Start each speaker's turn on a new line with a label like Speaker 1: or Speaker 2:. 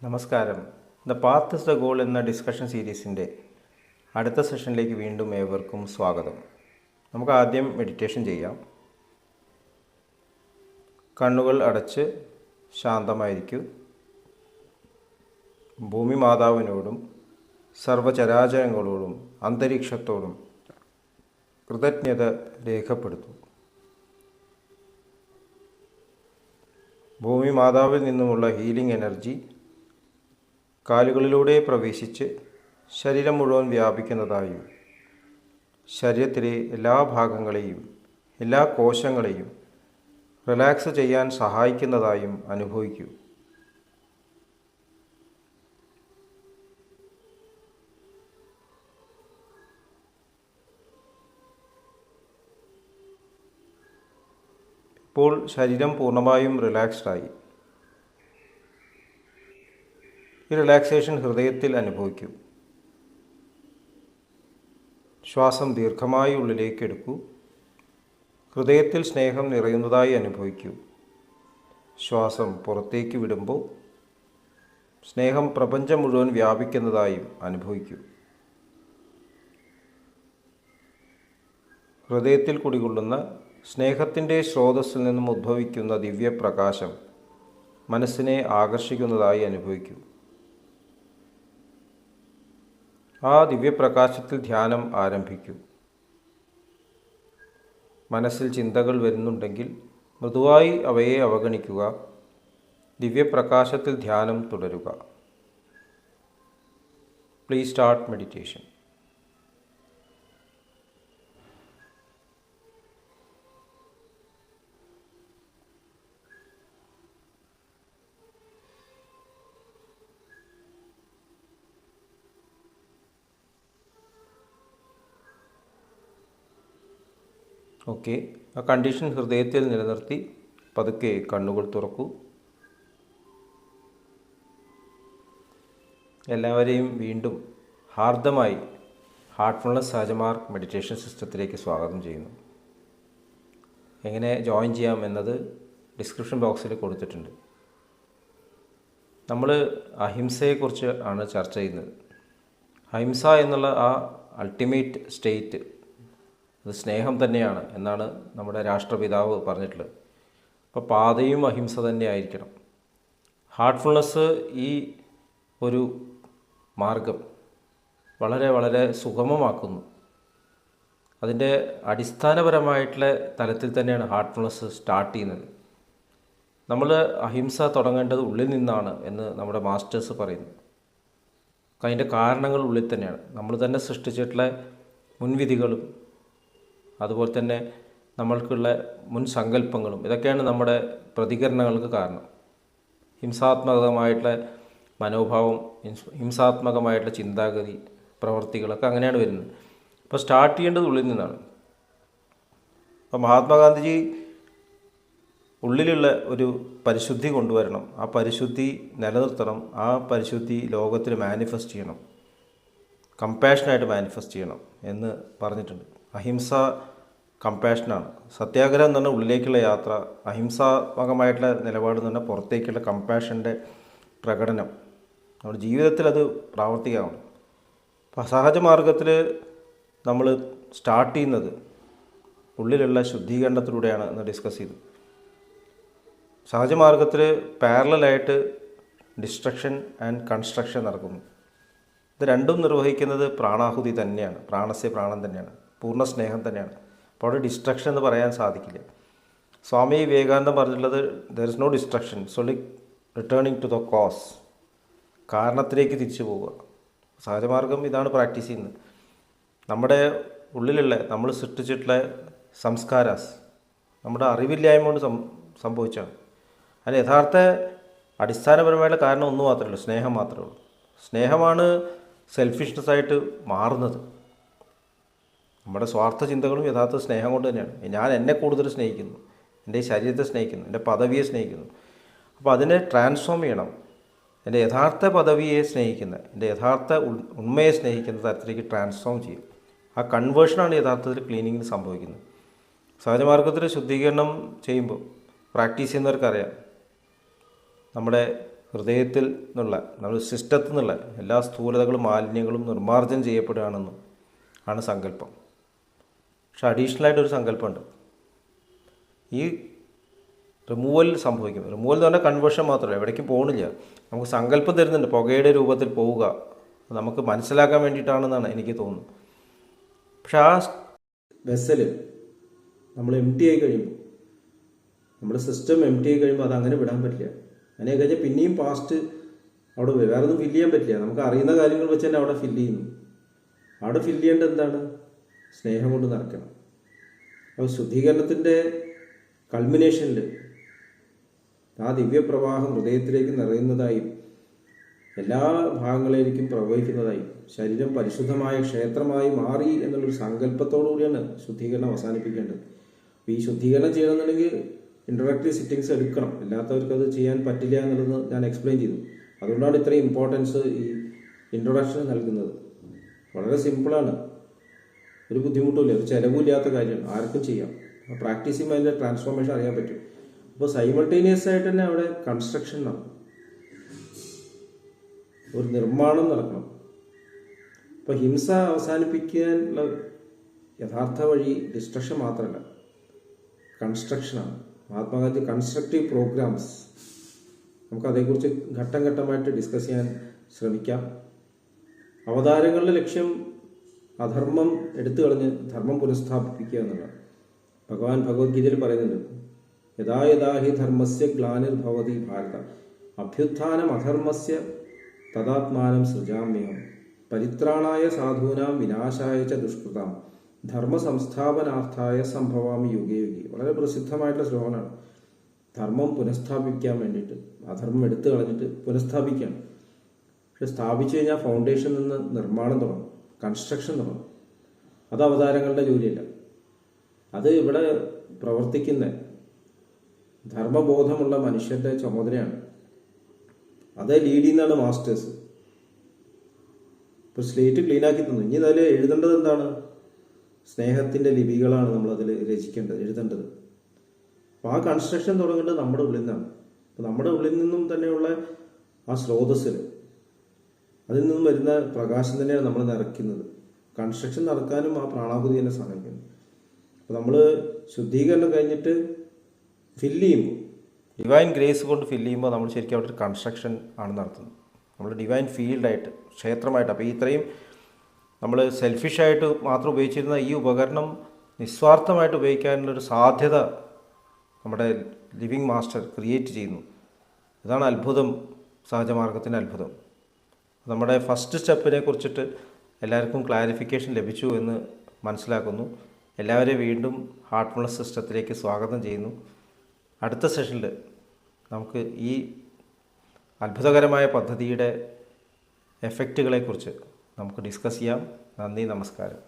Speaker 1: നമസ്കാരം. The path is the goal എന്ന discussion സീരീസിൻ്റെ അടുത്ത സെഷനിലേക്ക് വീണ്ടും ഏവർക്കും സ്വാഗതം. നമുക്ക് ആദ്യം മെഡിറ്റേഷൻ ചെയ്യാം. കണ്ണുകൾ അടച്ച് ശാന്തമായിരിക്കൂ. ഭൂമി മാതാവിനോടും സർവചരാചരങ്ങളോടും അന്തരീക്ഷത്തോടും കൃതജ്ഞത രേഖപ്പെടുത്തൂ. ഭൂമി മാതാവിൽ നിന്നുമുള്ള ഹീലിംഗ് എനർജി കാലുകളിലൂടെ പ്രവേശിച്ച് ശരീരം മുഴുവൻ വ്യാപിക്കുന്നതായും ശരീരത്തിലെ എല്ലാ ഭാഗങ്ങളെയും എല്ലാ കോശങ്ങളെയും റിലാക്സ് ചെയ്യാൻ സഹായിക്കുന്നതായും അനുഭവിക്കൂ. ഇപ്പോൾ ശരീരം പൂർണ്ണമായും റിലാക്സ്ഡായി. ഈ റിലാക്സേഷൻ ഹൃദയത്തിൽ അനുഭവിക്കൂ. ശ്വാസം ദീർഘമായി ഉള്ളിലേക്ക് എടുക്കൂ. ഹൃദയത്തിൽ സ്നേഹം നിറയുന്നതായി അനുഭവിക്കൂ. ശ്വാസം പുറത്തേക്ക് വിടുമ്പോൾ സ്നേഹം പ്രപഞ്ചം മുഴുവൻ വ്യാപിക്കുന്നതായും അനുഭവിക്കൂ. ഹൃദയത്തിൽ കുടികൊള്ളുന്ന സ്നേഹത്തിൻ്റെ സ്രോതസ്സിൽ നിന്നും ഉദ്ഭവിക്കുന്ന ദിവ്യപ്രകാശം മനസ്സിനെ ആകർഷിക്കുന്നതായി അനുഭവിക്കൂ. ആ ദിവ്യപ്രകാശത്തിൽ ധ്യാനം ആരംഭിക്കൂ. മനസ്സിൽ ചിന്തകൾ വരുന്നുണ്ടെങ്കിൽ മൃദുവായി അവയെ അവഗണിക്കുക. ദിവ്യപ്രകാശത്തിൽ ധ്യാനം തുടരുക. Please start meditation. ഓക്കെ, ആ കണ്ടീഷൻ ഹൃദയത്തിൽ നിലനിർത്തി പതുക്കെ കണ്ണുകൾ തുറക്കൂ. എല്ലാവരെയും വീണ്ടും ഹാർദമായി ഹാർട്ട്ഫുൾനെസ് സഹജമാർ മെഡിറ്റേഷൻ സിസ്റ്റത്തിലേക്ക് സ്വാഗതം ചെയ്യുന്നു. എങ്ങനെ ജോയിൻ ചെയ്യാം എന്നത് ഡിസ്ക്രിപ്ഷൻ ബോക്സിൽ കൊടുത്തിട്ടുണ്ട്. നമ്മൾ അഹിംസയെക്കുറിച്ച് ആണ് ചർച്ച ചെയ്യുന്നത്. അഹിംസ എന്നുള്ള ആ അൾട്ടിമേറ്റ് സ്റ്റേറ്റ് അത് സ്നേഹം തന്നെയാണ് എന്നാണ് നമ്മുടെ രാഷ്ട്രപിതാവ് പറഞ്ഞിട്ടുള്ളത്. അപ്പോൾ പാതയും അഹിംസ തന്നെ ആയിരിക്കണം. ഹാർട്ട്ഫുൾനെസ് ഈ ഒരു മാർഗം വളരെ വളരെ സുഗമമാക്കുന്നു. അതിൻ്റെ അടിസ്ഥാനപരമായിട്ടുള്ള തലത്തിൽ തന്നെയാണ് ഹാർട്ട്ഫുൾനെസ് സ്റ്റാർട്ട് ചെയ്യുന്നത്. നമ്മൾ അഹിംസ തുടങ്ങേണ്ടത് ഉള്ളിൽ നിന്നാണ് എന്ന് നമ്മുടെ മാസ്റ്റേഴ്സ് പറയുന്നു. അതിൻ്റെ കാരണങ്ങൾ ഉള്ളിൽ തന്നെയാണ്. നമ്മൾ തന്നെ സൃഷ്ടിച്ചിട്ടുള്ള മുൻവിധികളും അതുപോലെ തന്നെ നമ്മൾക്കുള്ള മുൻ സങ്കല്പങ്ങളും ഇതൊക്കെയാണ് നമ്മുടെ പ്രതികരണങ്ങൾക്ക് കാരണം. ഹിംസാത്മകമായിട്ടുള്ള മനോഭാവം, ഹിംസാത്മകമായിട്ടുള്ള ചിന്താഗതി, പ്രവൃത്തികളൊക്കെ അങ്ങനെയാണ് വരുന്നത്. അപ്പോൾ സ്റ്റാർട്ട് ചെയ്യേണ്ടത് ഉള്ളിൽ നിന്നാണ്. അപ്പോൾ മഹാത്മാഗാന്ധിജി ഉള്ളിലുള്ള ഒരു പരിശുദ്ധി കൊണ്ടുവരണം. ആ പരിശുദ്ധി നിലനിർത്തണം. ആ പരിശുദ്ധി ലോകത്തിൽ മാനിഫെസ്റ്റ് ചെയ്യണം, കമ്പാഷനായിട്ട് മാനിഫെസ്റ്റ് ചെയ്യണം എന്ന് പറഞ്ഞിട്ടുണ്ട്. അഹിംസ കമ്പാഷനാണ്. സത്യാഗ്രഹം എന്ന് പറഞ്ഞാൽ ഉള്ളിലേക്കുള്ള യാത്ര, അഹിംസാത്മകമായിട്ടുള്ള നിലപാട് എന്ന് പറഞ്ഞാൽ പുറത്തേക്കുള്ള കമ്പാഷൻ്റെ പ്രകടനം. നമ്മുടെ ജീവിതത്തിൽ അത് പ്രാവർത്തികമാവണം. അപ്പോൾ സഹജമാർഗത്തിൽ നമ്മൾ സ്റ്റാർട്ട് ചെയ്യുന്നത് ഉള്ളിലുള്ള ശുദ്ധീകരണത്തിലൂടെയാണ് എന്ന് ഡിസ്കസ് ചെയ്തു. സഹജമാർഗത്തിൽ പാരലായിട്ട് ഡിസ്ട്രക്ഷൻ ആൻഡ് കൺസ്ട്രക്ഷൻ നടക്കുന്നു. ഇത് രണ്ടും നിർവഹിക്കുന്നത് പ്രാണാഹുതി തന്നെയാണ്. പ്രാണസ്യ പ്രാണൻ തന്നെയാണ്, പൂർണ്ണ സ്നേഹം തന്നെയാണ്. അപ്പോൾ അവിടെ ഡിസ്ട്രക്ഷൻ എന്ന് പറയാൻ സാധിക്കില്ല. സ്വാമി വിവേകാനന്ദൻ പറഞ്ഞിട്ടുള്ളത് there is no destruction, it's only returning to the cause. കാരണത്തിലേക്ക് തിരിച്ചു പോവുക. സഹജമാർഗം ഇതാണ് പ്രാക്ടീസ് ചെയ്യുന്നത്. നമ്മുടെ ഉള്ളിലുള്ള നമ്മൾ സൃഷ്ടിച്ചിട്ടുള്ള സംസ്കാരാസ് നമ്മുടെ അറിവില്ലായ്മ കൊണ്ട് സംഭവിച്ചാണ്. അതിന് യഥാർത്ഥ അടിസ്ഥാനപരമായിട്ടുള്ള കാരണം ഒന്നു മാത്രമേ ഉള്ളൂ, സ്നേഹം മാത്രമേ ഉള്ളൂ. സ്നേഹമാണ് സെൽഫിഷ്നെസ്സായിട്ട് മാറുന്നത്. നമ്മുടെ സ്വാർത്ഥ ചിന്തകളും യഥാർത്ഥ സ്നേഹം കൊണ്ട് തന്നെയാണ്. ഞാൻ എന്നെ കൂടുതൽ സ്നേഹിക്കുന്നു, എൻ്റെ ശരീരത്തെ സ്നേഹിക്കുന്നു, എൻ്റെ പദവിയെ സ്നേഹിക്കുന്നു. അപ്പോൾ അതിനെ ട്രാൻസ്ഫോം ചെയ്യണം. എൻ്റെ യഥാർത്ഥ പദവിയെ സ്നേഹിക്കുന്ന, എൻ്റെ യഥാർത്ഥ ഉണ്മയെ സ്നേഹിക്കുന്ന തരത്തിലേക്ക് ട്രാൻസ്ഫോം ചെയ്യും. ആ കൺവേർഷനാണ് യഥാർത്ഥത്തിൽ ക്ലീനിങ്ങിന് സംഭവിക്കുന്നത്. സഹജമാർഗത്തിൽ ശുദ്ധീകരണം ചെയ്യുമ്പോൾ പ്രാക്ടീസ് ചെയ്യുന്നവർക്കറിയാം നമ്മുടെ ഹൃദയത്തിൽ നിന്നുള്ള നമ്മുടെ സിസ്റ്റത്തിൽ നിന്നുള്ള എല്ലാ സ്ഥൂലതകളും മാലിന്യങ്ങളും നിർമ്മാർജ്ജനം ചെയ്യപ്പെടുകയാണെന്നും ആണ് സങ്കല്പം. പക്ഷെ അഡീഷണലായിട്ടൊരു സങ്കല്പമുണ്ട്. ഈ റിമൂവൽ സംഭവിക്കും. റിമൂവൽ എന്ന് പറഞ്ഞാൽ കൺവേർഷൻ മാത്രമല്ല, എവിടേക്കും പോകണില്ല. നമുക്ക് സങ്കല്പം തരുന്നുണ്ട്, പുകയുടെ രൂപത്തിൽ പോവുക, നമുക്ക് മനസ്സിലാക്കാൻ വേണ്ടിയിട്ടാണെന്നാണ് എനിക്ക് തോന്നുന്നത്. പക്ഷെ ആ വെസൽ നമ്മൾ എം ടി ആയി കഴിയുമ്പോൾ, നമ്മുടെ സിസ്റ്റം എം ടി ആയി കഴിയുമ്പോൾ അത് അങ്ങനെ വിടാൻ പറ്റില്ല. അങ്ങനെ കഴിഞ്ഞാൽ പിന്നെയും പാസ്റ്റ് അവിടെ വേറെ ഒന്നും ഫില്ല് ചെയ്യാൻ പറ്റില്ല. നമുക്ക് അറിയുന്ന കാര്യങ്ങൾ വെച്ച് തന്നെ അവിടെ ഫില്ല് ചെയ്യുന്നു. അവിടെ ഫില്ല് ചെയ്യേണ്ടത് എന്താണ്? സ്നേഹം കൊണ്ട് നിറയ്ക്കണം. അപ്പോൾ ശുദ്ധീകരണത്തിൻ്റെ കൾമിനേഷനിൽ ആ ദിവ്യപ്രവാഹം ഹൃദയത്തിലേക്ക് നിറയുന്നതായും എല്ലാ ഭാഗങ്ങളിലേക്കും പ്രവഹിക്കുന്നതായും ശരീരം പരിശുദ്ധമായ ക്ഷേത്രമായി മാറി എന്നുള്ളൊരു സങ്കല്പത്തോടു കൂടിയാണ് ശുദ്ധീകരണം അവസാനിപ്പിക്കേണ്ടത്. അപ്പോൾ ഈ ശുദ്ധീകരണം ചെയ്യണമെന്നുണ്ടെങ്കിൽ ഇൻട്രഡക്ടറി സിറ്റിങ്സ് എടുക്കണം. അല്ലാത്തവർക്ക് അത് ചെയ്യാൻ പറ്റില്ല എന്നുള്ളത് ഞാൻ എക്സ്പ്ലെയിൻ ചെയ്തു. അതുകൊണ്ടാണ് ഇത്രയും ഇമ്പോർട്ടൻസ് ഈ ഇൻട്രൊഡക്ഷൻ നൽകുന്നത്. വളരെ സിമ്പിളാണ്, ഒരു ബുദ്ധിമുട്ടുമില്ല, ഒരു ചിലവില്ലാത്ത കാര്യമാണ്, ആർക്കും ചെയ്യാം. പ്രാക്ടീസ് ചെയ്യുമ്പോൾ അതിൻ്റെ ട്രാൻസ്ഫോർമേഷൻ അറിയാൻ പറ്റും. അപ്പോൾ സൈമൾട്ടേനിയസ് ആയിട്ട് തന്നെ അവിടെ കൺസ്ട്രക്ഷൻ നടക്കും, ഒരു നിർമ്മാണം നടക്കണം. അപ്പോൾ ഹിംസ അവസാനിപ്പിക്കാനുള്ള യഥാർത്ഥ വഴി ഡിസ്ട്രക്ഷൻ മാത്രമല്ല, കൺസ്ട്രക്ഷനാണ്. മഹാത്മാഗാന്ധി കൺസ്ട്രക്റ്റീവ് പ്രോഗ്രാംസ്, നമുക്കതേക്കുറിച്ച് ഘട്ടം ഘട്ടമായിട്ട് ഡിസ്കസ് ചെയ്യാൻ ശ്രമിക്കാം. അവതാരങ്ങളുടെ ലക്ഷ്യം അധർമ്മം എടുത്തു കളഞ്ഞ് ധർമ്മം പുനഃസ്ഥാപിക്കുക എന്നുള്ളതാണ്. ഭഗവാൻ ഭഗവത്ഗീതയിൽ പറയുന്നുണ്ട്, യഥാ യഥാ ഹി ധർമ്മസ്യ ഗ്ലാനിർഭവതി ഭാരത അഭ്യുത്ഥാനം അധർമ്മസ്യ തദാത്മാനം സൃജാമ്യഹം പരിത്രാണായ സാധൂനാം വിനാശായ ച ദുഷ്കൃതാം ധർമ്മ സംസ്ഥാപനാർത്ഥായ സംഭവാമി യുഗേ യുഗേ. വളരെ പ്രസിദ്ധമായിട്ടുള്ള ശ്ലോകനാണ്. ധർമ്മം പുനഃസ്ഥാപിക്കാൻ വേണ്ടിയിട്ട് അധർമ്മം എടുത്തു കളഞ്ഞിട്ട് പുനഃസ്ഥാപിക്കുകയാണ്. പക്ഷെ സ്ഥാപിച്ചു കഴിഞ്ഞാൽ ഫൗണ്ടേഷനിൽ നിന്ന് നിർമ്മാണം തുടങ്ങും, കൺസ്ട്രക്ഷൻ തുടങ്ങും. അത് അവതാരങ്ങളുടെ ജോലിയല്ല, അത് ഇവിടെ പ്രവർത്തിക്കുന്ന ധർമ്മബോധമുള്ള മനുഷ്യന്റെ ചുമതലയാണ്. അത് ലീഡ് ചെയ്യുന്നതാണ് മാസ്റ്റേഴ്സ്. ഇപ്പോൾ സ്ലേറ്റ് ക്ലീനാക്കി തന്നു, ഇനി അതിൽ എഴുതേണ്ടത് എന്താണ്? സ്നേഹത്തിൻ്റെ ലിപികളാണ് നമ്മളതിൽ രചിക്കേണ്ടത്, എഴുതേണ്ടത്. അപ്പോൾ ആ കൺസ്ട്രക്ഷൻ തുടങ്ങേണ്ടത് നമ്മുടെ ഉള്ളിൽ നിന്നാണ്. അപ്പോൾ നമ്മുടെ ഉള്ളിൽ നിന്നും തന്നെയുള്ള ആ സ്രോതസ്സിൽ, അതിൽ നിന്നും വരുന്ന പ്രകാശം തന്നെയാണ് നമ്മൾ നിറയ്ക്കുന്നത്. കൺസ്ട്രക്ഷൻ നടക്കാനും ആ പ്രാണാഹുതി തന്നെ സഹായിക്കുന്നു. അപ്പോൾ നമ്മൾ ശുദ്ധീകരണം കഴിഞ്ഞിട്ട് ഫില്ല് ചെയ്യുമ്പോൾ, ഡിവൈൻ ഗ്രേസ് കൊണ്ട് ഫില്ല് ചെയ്യുമ്പോൾ നമ്മൾ ശരിക്കും അവിടെ ഒരു കൺസ്ട്രക്ഷൻ ആണ് നടത്തുന്നത്. നമ്മൾ ഡിവൈൻ ഫീൽഡായിട്ട്, ക്ഷേത്രമായിട്ട്. അപ്പോൾ ഇത്രയും നമ്മൾ സെൽഫിഷായിട്ട് മാത്രം ഉപയോഗിച്ചിരുന്ന ഈ ഉപകരണം നിസ്വാർത്ഥമായിട്ട് ഉപയോഗിക്കാനുള്ളൊരു സാധ്യത നമ്മുടെ ലിവിങ് മാസ്റ്റർ ക്രിയേറ്റ് ചെയ്യുന്നു. ഇതാണ് അത്ഭുതം, സഹജമാർഗത്തിൻ്റെ അത്ഭുതം. നമ്മുടെ ഫസ്റ്റ് സ്റ്റെപ്പിനെ കുറിച്ചിട്ട് എല്ലാവർക്കും ക്ലാരിഫിക്കേഷൻ ലഭിച്ചു എന്ന് മനസ്സിലാക്കുന്നു. എല്ലാവരെയും വീണ്ടും ഹാർട്ട്ഫുൾനെസ് സിസ്റ്റത്തിലേക്ക് സ്വാഗതം ചെയ്യുന്നു. അടുത്ത സെഷനിൽ നമുക്ക് ഈ അത്ഭുതകരമായ പദ്ധതിയുടെ എഫക്റ്റുകളെക്കുറിച്ച് നമുക്ക് ഡിസ്കസ് ചെയ്യാം. നന്ദി, നമസ്കാരം.